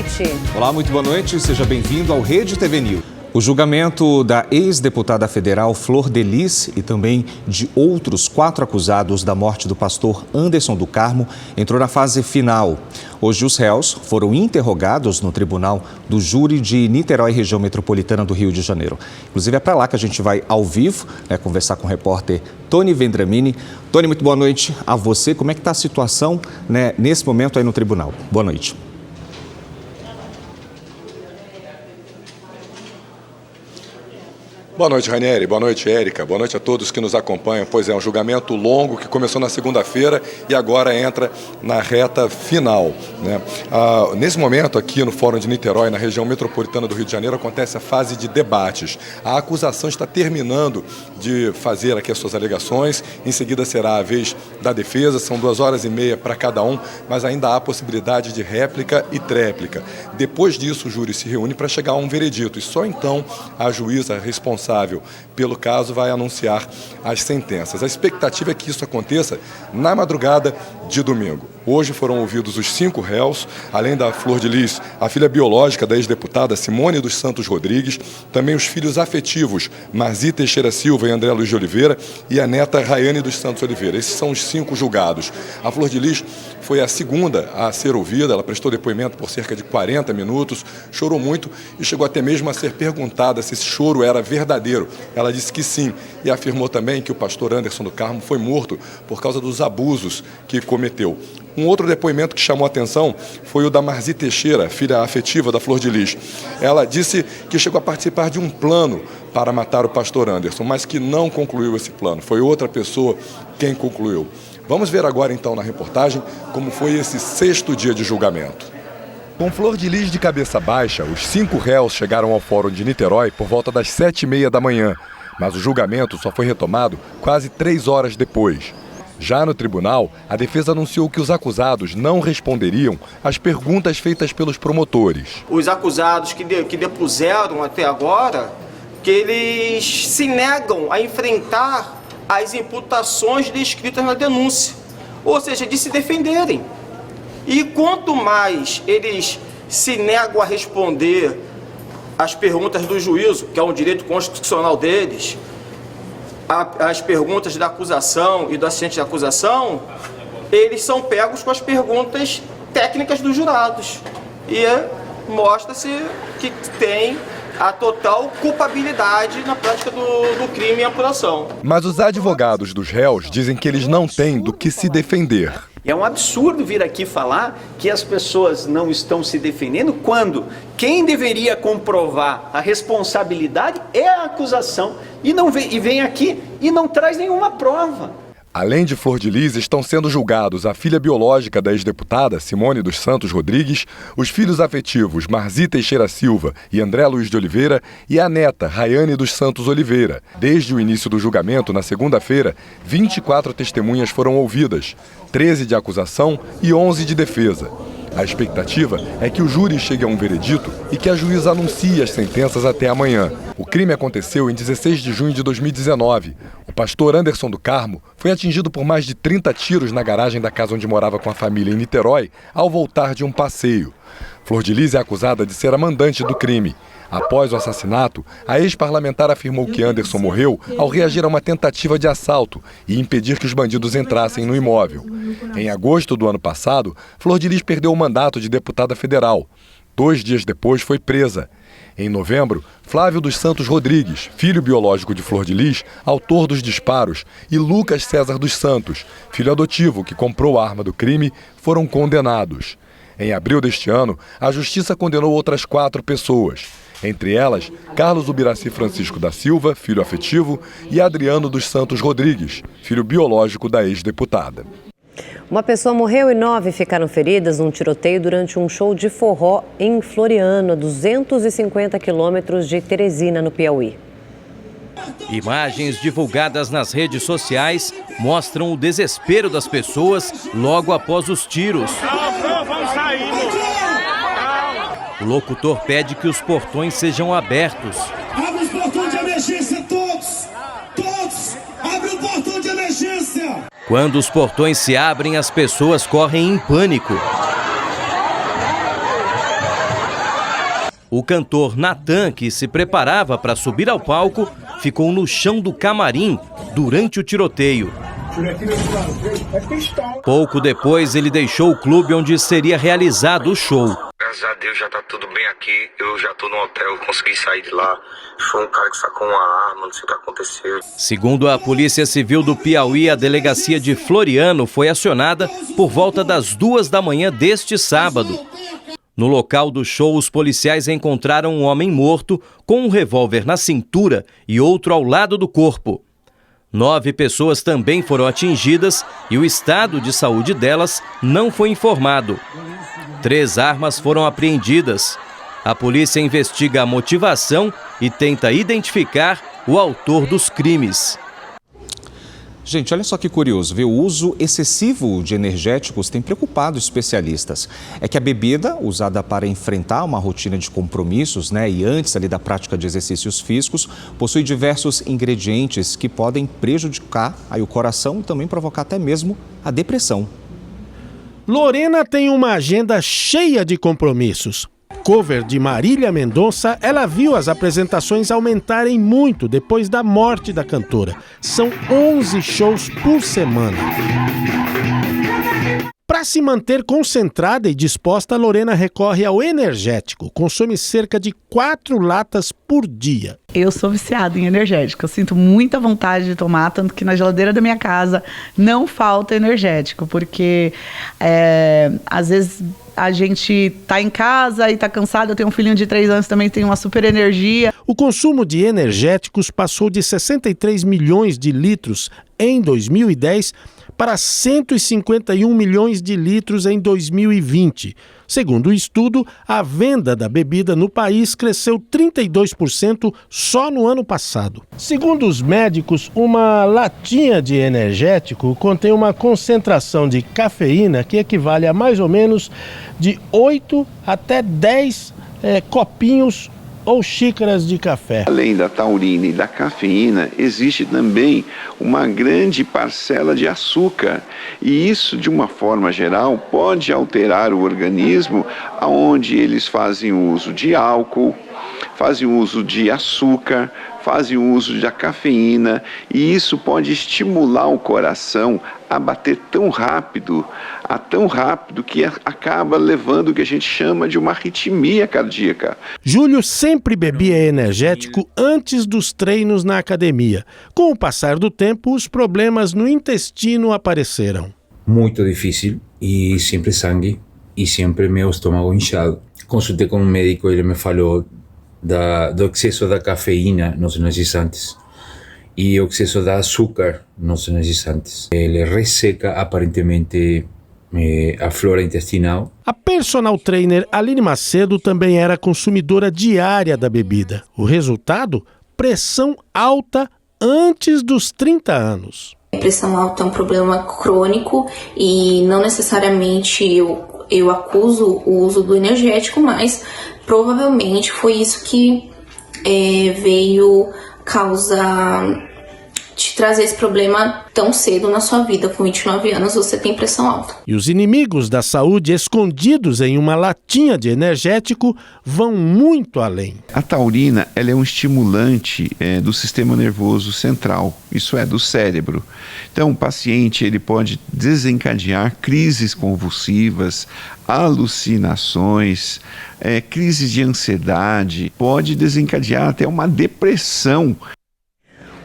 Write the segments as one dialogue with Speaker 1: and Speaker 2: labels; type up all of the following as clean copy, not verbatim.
Speaker 1: noite.
Speaker 2: Olá, muito boa noite. Seja bem-vindo ao Rede TV News. O julgamento da ex-deputada federal Flor de Lis e também de outros 4 acusados da morte do pastor Anderson do Carmo entrou na fase final. Hoje os réus foram interrogados no tribunal do júri de Niterói, região metropolitana do Rio de Janeiro. Inclusive é para lá que a gente vai ao vivo, conversar com o repórter Tony Vendramini. Tony, muito boa noite a você. Como é que está a situação nesse momento aí no tribunal? Boa noite.
Speaker 3: Boa noite, Ranieri. Boa noite, Érica. Boa noite a todos que nos acompanham. Pois é, um julgamento longo que começou na segunda-feira e agora entra na reta final, né? Nesse momento, aqui no Fórum de Niterói, na região metropolitana do Rio de Janeiro, acontece a fase de debates. A acusação está terminando de fazer aqui as suas alegações. Em seguida será a vez da defesa. São 2h30 para cada um, mas ainda há possibilidade de réplica e tréplica. Depois disso, o júri se reúne para chegar a um veredito e só então a juíza responsável pelo caso vai anunciar as sentenças. A expectativa é que isso aconteça na madrugada de domingo. Hoje foram ouvidos os 5 réus, além da Flor de Lis, a filha biológica da ex-deputada Simone dos Santos Rodrigues, também os filhos afetivos Marzi Teixeira Silva e André Luiz de Oliveira e a neta Rayane dos Santos Oliveira. Esses são os 5 julgados. A Flor de Lis foi a segunda a ser ouvida, ela prestou depoimento por cerca de 40 minutos, chorou muito e chegou até mesmo a ser perguntada se esse choro era verdadeiro. Ela disse que sim e afirmou também que o pastor Anderson do Carmo foi morto por causa dos abusos que cometeu. Um outro depoimento que chamou a atenção foi o da Marzi Teixeira, filha afetiva da Flor de Lis. Ela disse que chegou a participar de um plano para matar o pastor Anderson, mas que não concluiu esse plano. Foi outra pessoa quem concluiu. Vamos ver agora então na reportagem como foi esse 6º dia de julgamento. Com Flor de Lis de cabeça baixa, os 5 réus chegaram ao Fórum de Niterói por volta das 7h30 da manhã, mas o julgamento só foi retomado quase 3 horas depois. Já no tribunal, a defesa anunciou que os acusados não responderiam às perguntas feitas pelos promotores.
Speaker 4: Os acusados que depuseram até agora, que eles se negam a enfrentar as imputações descritas na denúncia, ou seja, de se defenderem. E quanto mais eles se negam a responder às perguntas do juízo, que é um direito constitucional deles, as perguntas da acusação e do assistente de acusação, eles são pegos com as perguntas técnicas dos jurados. E mostra-se que tem a total culpabilidade na prática do crime e apuração.
Speaker 3: Mas os advogados dos réus dizem que eles não têm do que se defender.
Speaker 5: É um absurdo vir aqui falar que as pessoas não estão se defendendo quando quem deveria comprovar a responsabilidade é a acusação e vem aqui e não traz nenhuma prova.
Speaker 3: Além de Flor de Lis, estão sendo julgados a filha biológica da ex-deputada Simone dos Santos Rodrigues, os filhos afetivos Marzi Teixeira Silva e André Luiz de Oliveira e a neta Rayane dos Santos Oliveira. Desde o início do julgamento, na segunda-feira, 24 testemunhas foram ouvidas, 13 de acusação e 11 de defesa. A expectativa é que o júri chegue a um veredito e que a juíza anuncie as sentenças até amanhã. O crime aconteceu em 16 de junho de 2019. O pastor Anderson do Carmo foi atingido por mais de 30 tiros na garagem da casa onde morava com a família em Niterói ao voltar de um passeio. Flor de Lis é acusada de ser a mandante do crime. Após o assassinato, a ex-parlamentar afirmou que Anderson morreu ao reagir a uma tentativa de assalto e impedir que os bandidos entrassem no imóvel. Em agosto do ano passado, Flor de Lis perdeu o mandato de deputada federal. 2 dias depois foi presa. Em novembro, Flávio dos Santos Rodrigues, filho biológico de Flor de Lis, autor dos disparos, e Lucas César dos Santos, filho adotivo que comprou a arma do crime, foram condenados. Em abril deste ano, a justiça condenou outras 4 pessoas. Entre elas, Carlos Ubiraci Francisco da Silva, filho afetivo, e Adriano dos Santos Rodrigues, filho biológico da ex-deputada.
Speaker 1: Uma pessoa morreu e 9 ficaram feridas num tiroteio durante um show de forró em Floriano, a 250 quilômetros de Teresina, no Piauí.
Speaker 6: Imagens divulgadas nas redes sociais mostram o desespero das pessoas logo após os tiros. O locutor pede que os portões sejam abertos.
Speaker 7: Abre os portões de emergência, todos! Todos! Abre o portão de emergência!
Speaker 6: Quando os portões se abrem, as pessoas correm em pânico. O cantor Natan, que se preparava para subir ao palco, ficou no chão do camarim durante o tiroteio. Pouco depois, ele deixou o clube onde seria realizado o show.
Speaker 8: Graças a Deus já tá tudo bem aqui, eu já tô no hotel, consegui sair de lá. Foi um cara que sacou uma arma, não sei o que aconteceu.
Speaker 6: Segundo a Polícia Civil do Piauí, a delegacia de Floriano foi acionada por volta das 2 da manhã deste sábado. No local do show, os policiais encontraram um homem morto com um revólver na cintura e outro ao lado do corpo. 9 pessoas também foram atingidas e o estado de saúde delas não foi informado. 3 armas foram apreendidas. A polícia investiga a motivação e tenta identificar o autor dos crimes.
Speaker 2: Gente, olha só que curioso, viu? O uso excessivo de energéticos tem preocupado especialistas. É que a bebida, usada para enfrentar uma rotina de compromissos, e antes ali da prática de exercícios físicos, possui diversos ingredientes que podem prejudicar aí o coração e também provocar até mesmo a depressão.
Speaker 9: Lorena tem uma agenda cheia de compromissos. Cover de Marília Mendonça, ela viu as apresentações aumentarem muito depois da morte da cantora. São 11 shows por semana. Para se manter concentrada e disposta, Lorena recorre ao energético. Consome cerca de 4 latas por dia.
Speaker 10: Eu sou viciada em energético. Eu sinto muita vontade de tomar, tanto que na geladeira da minha casa não falta energético, porque às vezes a gente tá em casa e tá cansado. Eu tenho um filhinho de 3 anos também, tem uma super energia.
Speaker 9: O consumo de energéticos passou de 63 milhões de litros em 2010 para 151 milhões de litros em 2020. Segundo o estudo, a venda da bebida no país cresceu 32% só no ano passado. Segundo os médicos, uma latinha de energético contém uma concentração de cafeína que equivale a mais ou menos de 8 até 10 copinhos ou xícaras de café.
Speaker 11: Além da taurina e da cafeína, existe também uma grande parcela de açúcar. E isso, de uma forma geral, pode alterar o organismo, onde eles fazem uso de álcool, fazem uso de açúcar, fazem uso da cafeína, e isso pode estimular o coração a bater tão rápido que acaba levando o que a gente chama de uma arritmia cardíaca.
Speaker 9: Júlio sempre bebia energético antes dos treinos na academia. Com o passar do tempo, os problemas no intestino apareceram.
Speaker 12: Muito difícil e sempre sangue e sempre meu estômago inchado. Consultei com um médico, ele me falou do excesso da cafeína nos energizantes e o excesso da açúcar nos energizantes. Ele resseca aparentemente a flora intestinal.
Speaker 9: A personal trainer Aline Macedo também era consumidora diária da bebida. O resultado? Pressão alta antes dos 30 anos.
Speaker 13: A pressão alta é um problema crônico e não necessariamente eu acuso o uso do energético, mas provavelmente foi isso que veio te trazer esse problema tão cedo na sua vida. Com 29 anos você tem pressão alta.
Speaker 9: E os inimigos da saúde escondidos em uma latinha de energético vão muito além.
Speaker 11: A taurina, ela é um estimulante do sistema nervoso central, isso é, do cérebro. Então o paciente ele pode desencadear crises convulsivas, alucinações, crises de ansiedade, pode desencadear até uma depressão.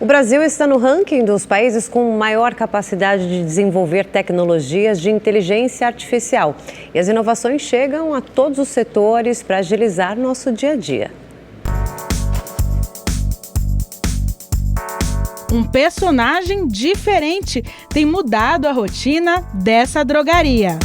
Speaker 1: O Brasil está no ranking dos países com maior capacidade de desenvolver tecnologias de inteligência artificial. E as inovações chegam a todos os setores para agilizar nosso dia a dia.
Speaker 14: Um personagem diferente tem mudado a rotina dessa drogaria.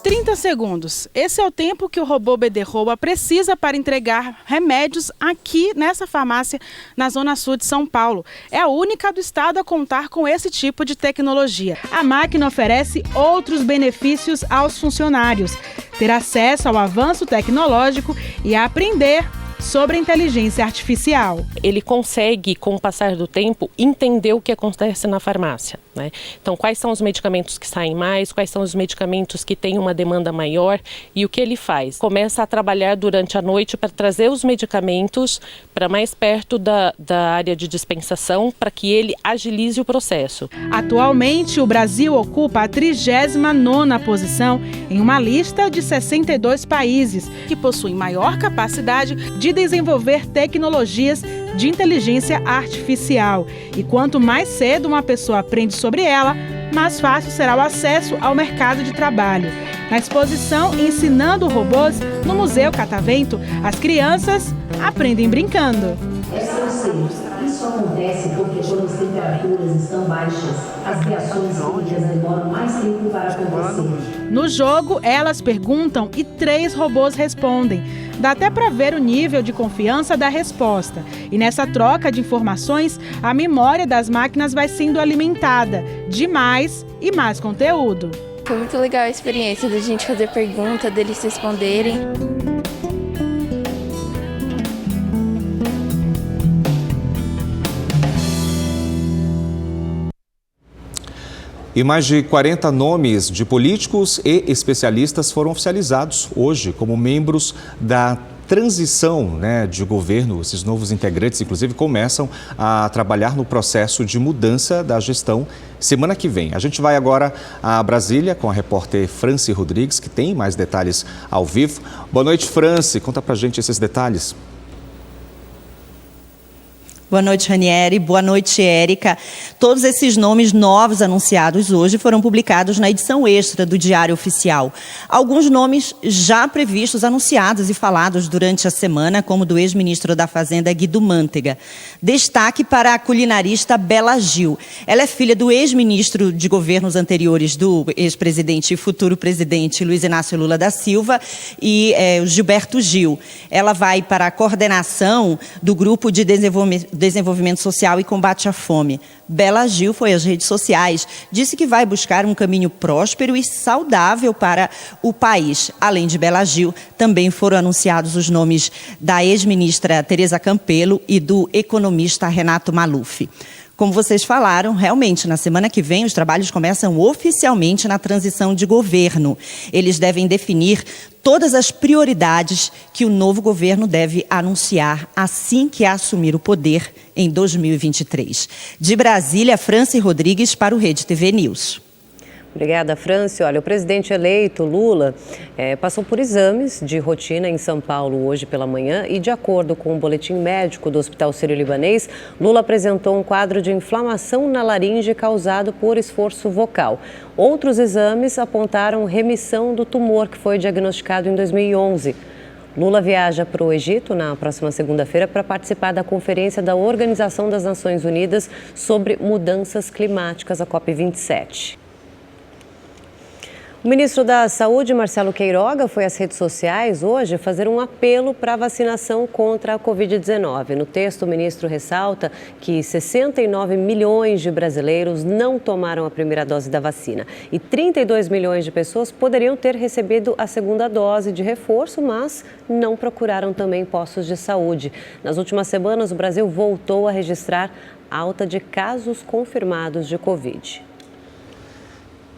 Speaker 14: 30 segundos. Esse é o tempo que o robô Bederroa precisa para entregar remédios aqui nessa farmácia na Zona Sul de São Paulo. É a única do estado a contar com esse tipo de tecnologia. A máquina oferece outros benefícios aos funcionários: ter acesso ao avanço tecnológico e aprender sobre a inteligência artificial.
Speaker 15: Ele consegue, com o passar do tempo, entender o que acontece na farmácia, né? Então, quais são os medicamentos que saem mais, quais são os medicamentos que têm uma demanda maior, e o que ele faz? Começa a trabalhar durante a noite para trazer os medicamentos para mais perto da área de dispensação, para que ele agilize o processo.
Speaker 14: Atualmente, o Brasil ocupa a 39ª posição em uma lista de 62 países que possuem maior capacidade de desenvolver tecnologias de inteligência artificial. E quanto mais cedo uma pessoa aprende sobre ela, mais fácil será o acesso ao mercado de trabalho. Na exposição Ensinando Robôs, no Museu Catavento, as crianças aprendem brincando.
Speaker 16: Isso acontece porque quando as temperaturas estão baixas, as reações químicas demoram mais tempo para acontecer.
Speaker 14: No jogo, elas perguntam e 3 robôs respondem. Dá até para ver o nível de confiança da resposta. E nessa troca de informações, a memória das máquinas vai sendo alimentada de mais e mais conteúdo.
Speaker 17: Foi muito legal a experiência da gente fazer pergunta, deles responderem.
Speaker 2: E mais de 40 nomes de políticos e especialistas foram oficializados hoje como membros da transição, de governo. Esses novos integrantes, inclusive, começam a trabalhar no processo de mudança da gestão semana que vem. A gente vai agora a Brasília com a repórter Franci Rodrigues, que tem mais detalhes ao vivo. Boa noite, Franci. Conta pra gente esses detalhes.
Speaker 18: Boa noite, Ranieri. Boa noite, Érica. Todos esses nomes novos anunciados hoje foram publicados na edição extra do Diário Oficial. Alguns nomes já previstos, anunciados e falados durante a semana, como do ex-ministro da Fazenda, Guido Mantega. Destaque para a culinarista Bela Gil. Ela é filha do ex-ministro de governos anteriores do ex-presidente e futuro presidente Luiz Inácio Lula da Silva e Gilberto Gil. Ela vai para a coordenação do Grupo de Desenvolvimento Social e Combate à Fome. Bela Gil foi às redes sociais, disse que vai buscar um caminho próspero e saudável para o país. Além de Bela Gil, também foram anunciados os nomes da ex-ministra Tereza Campelo e do economista Renato Maluf. Como vocês falaram, realmente, na semana que vem, os trabalhos começam oficialmente na transição de governo. Eles devem definir todas as prioridades que o novo governo deve anunciar assim que assumir o poder em 2023. De Brasília, Franci Rodrigues para o Rede TV News.
Speaker 1: Obrigada, Franci. Olha, o presidente eleito, Lula, passou por exames de rotina em São Paulo hoje pela manhã e, de acordo com o boletim médico do Hospital Sírio-Libanês, Lula apresentou um quadro de inflamação na laringe causado por esforço vocal. Outros exames apontaram remissão do tumor que foi diagnosticado em 2011. Lula viaja para o Egito na próxima segunda-feira para participar da conferência da Organização das Nações Unidas sobre mudanças climáticas, a COP27. O ministro da Saúde, Marcelo Queiroga, foi às redes sociais hoje fazer um apelo para a vacinação contra a Covid-19. No texto, o ministro ressalta que 69 milhões de brasileiros não tomaram a primeira dose da vacina e 32 milhões de pessoas poderiam ter recebido a segunda dose de reforço, mas não procuraram também postos de saúde. Nas últimas semanas, o Brasil voltou a registrar alta de casos confirmados de Covid.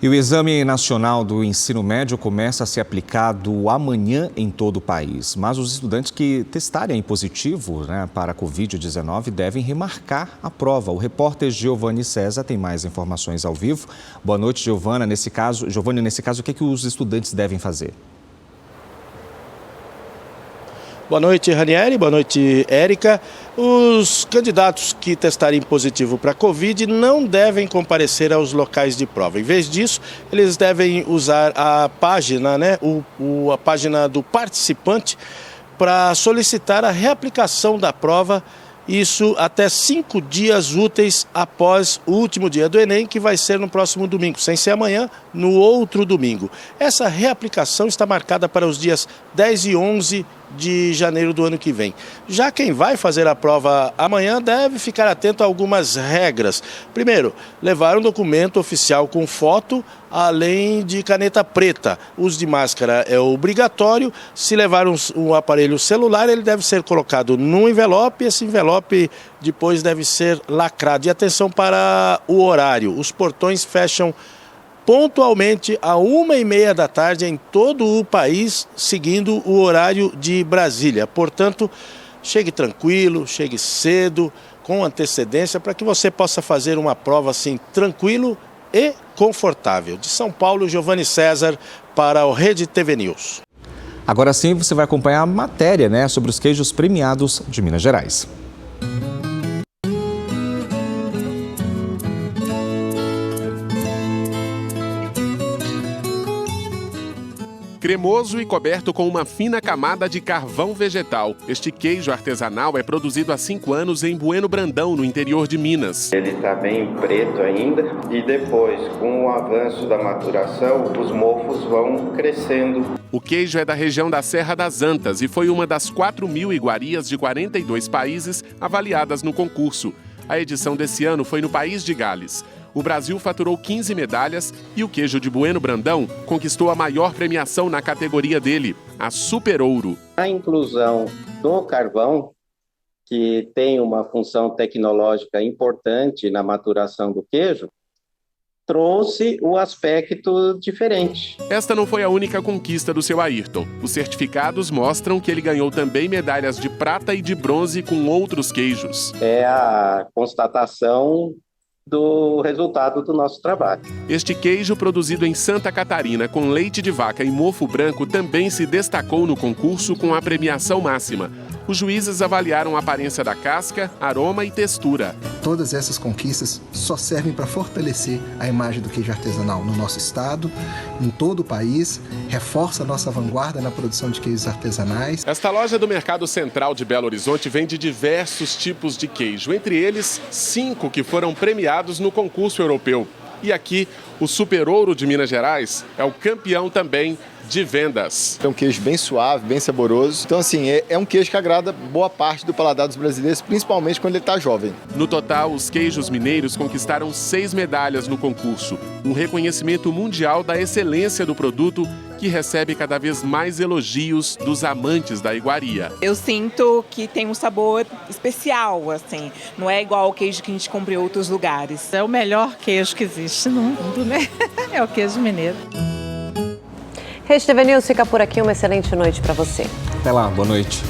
Speaker 2: E o Exame Nacional do Ensino Médio começa a ser aplicado amanhã em todo o país. Mas os estudantes que testarem positivo para a Covid-19 devem remarcar a prova. O repórter Giovanni César tem mais informações ao vivo. Boa noite, Giovanni. Nesse caso, o que os estudantes devem fazer?
Speaker 9: Boa noite, Ranieri. Boa noite, Érica. Os candidatos que testarem positivo para a Covid não devem comparecer aos locais de prova. Em vez disso, eles devem usar a página, a página do participante para solicitar a reaplicação da prova. Isso até 5 dias úteis após o último dia do Enem, que vai ser no próximo domingo, sem ser amanhã, no outro domingo. Essa reaplicação está marcada para os dias 10 e 11 de janeiro do ano que vem. Já quem vai fazer a prova amanhã deve ficar atento a algumas regras. Primeiro, levar um documento oficial com foto, além de caneta preta. O uso de máscara é obrigatório. Se levar um aparelho celular, ele deve ser colocado num envelope. Esse envelope depois deve ser lacrado. E atenção para o horário. Os portões fecham pontualmente às 1h30 da tarde em todo o país, seguindo o horário de Brasília. Portanto, chegue tranquilo, chegue cedo, com antecedência, para que você possa fazer uma prova assim tranquilo e confortável. De São Paulo, Giovanni César para o Rede TV News.
Speaker 2: Agora sim você vai acompanhar a matéria, sobre os queijos premiados de Minas Gerais.
Speaker 19: Cremoso e coberto com uma fina camada de carvão vegetal. Este queijo artesanal é produzido há 5 anos em Bueno Brandão, no interior de Minas.
Speaker 20: Ele está bem preto ainda e depois, com o avanço da maturação, os mofos vão crescendo.
Speaker 19: O queijo é da região da Serra das Antas e foi uma das 4.000 iguarias de 42 países avaliadas no concurso. A edição desse ano foi no país de Gales. O Brasil faturou 15 medalhas e o queijo de Bueno Brandão conquistou a maior premiação na categoria dele, a Super Ouro.
Speaker 20: A inclusão do carvão, que tem uma função tecnológica importante na maturação do queijo, trouxe o aspecto diferente.
Speaker 19: Esta não foi a única conquista do seu Ayrton. Os certificados mostram que ele ganhou também medalhas de prata e de bronze com outros queijos.
Speaker 20: É a constatação do resultado do nosso trabalho.
Speaker 19: Este queijo, produzido em Santa Catarina com leite de vaca e mofo branco, também se destacou no concurso com a premiação máxima. Os juízes avaliaram a aparência da casca, aroma e textura.
Speaker 21: Todas essas conquistas só servem para fortalecer a imagem do queijo artesanal no nosso estado, em todo o país, reforça a nossa vanguarda na produção de queijos artesanais.
Speaker 19: Esta loja do Mercado Central de Belo Horizonte vende diversos tipos de queijo, entre eles 5 que foram premiados no concurso europeu. E aqui, o Super Ouro de Minas Gerais é o campeão também de vendas.
Speaker 22: É um queijo bem suave, bem saboroso. Então, assim, é um queijo que agrada boa parte do paladar dos brasileiros, principalmente quando ele está jovem.
Speaker 19: No total, os queijos mineiros conquistaram 6 medalhas no concurso. Um reconhecimento mundial da excelência do produto que recebe cada vez mais elogios dos amantes da iguaria.
Speaker 23: Eu sinto que tem um sabor especial, assim. Não é igual ao queijo que a gente compra em outros lugares.
Speaker 10: É o melhor queijo que existe no mundo, né? É o queijo mineiro.
Speaker 1: Rede TV News fica por aqui. Uma excelente noite para você.
Speaker 2: Até lá, boa noite.